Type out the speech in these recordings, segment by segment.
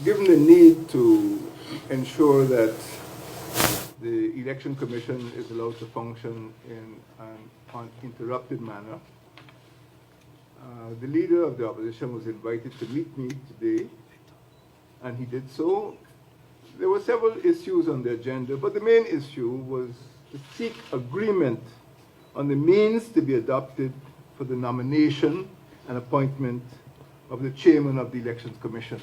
given the need to ensure that the Election Commission is allowed to function in an uninterrupted manner, the leader of the opposition was invited to meet me today, and he did so. There were several issues on the agenda, but the main issue was to seek agreement on the means to be adopted for the nomination and appointment of the chairman of the Elections Commission.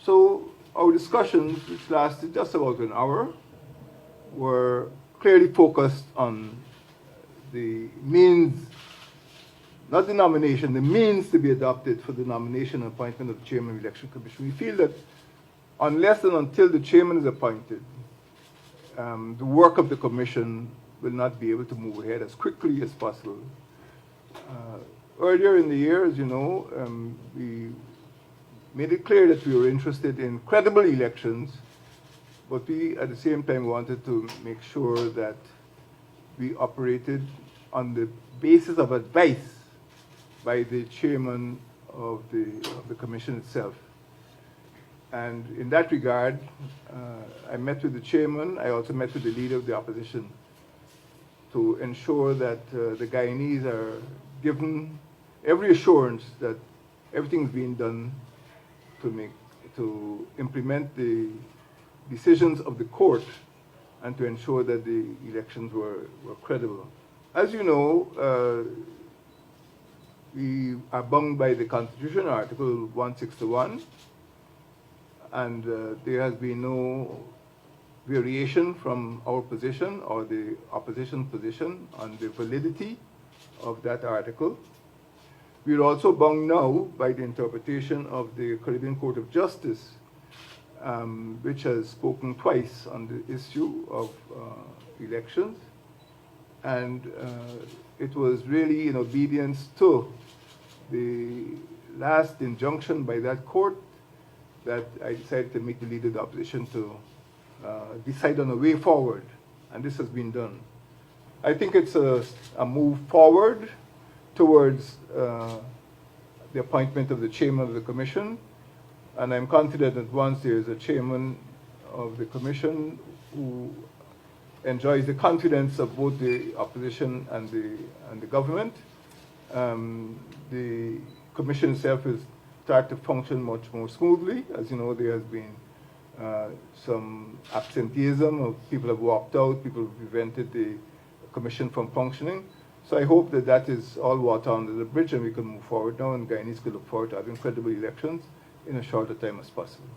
So our discussions, which lasted just about an hour, were clearly focused on the means, not the nomination, the means to be adopted for the nomination and appointment of the chairman of the Election Commission. We feel that unless and until the chairman is appointed, the work of the commission will not be able to move ahead as quickly as possible. Earlier in the year, as you know, we made it clear that we were interested in credible elections, but we at the same time wanted to make sure that we operated on the basis of advice by the chairman of the commission itself. And in that regard, I met with the chairman. I also met with the leader of the opposition to ensure that the Guyanese are given every assurance that everything is being done to implement the decisions of the court and to ensure that the elections were credible. As you know, we are bound by the Constitution, Article 161, and there has been no variation from our position or the opposition position on the validity of that article. We are also bound now by the interpretation of the Caribbean Court of Justice, which has spoken twice on the issue of elections. And it was really in obedience to the last injunction by that court that I decided to meet the leader of the opposition to decide on a way forward, and this has been done. I think it's a move forward towards the appointment of the chairman of the commission, and I'm confident that once there is a chairman of the commission who enjoys the confidence of both the opposition and the government, the commission itself will start to function much more smoothly. As you know, there has been some absenteeism, of people have walked out, people have prevented the commission from functioning. So I hope that that is all water under the bridge and we can move forward now, and Guyanese can look forward to having credible elections in as short a time as possible.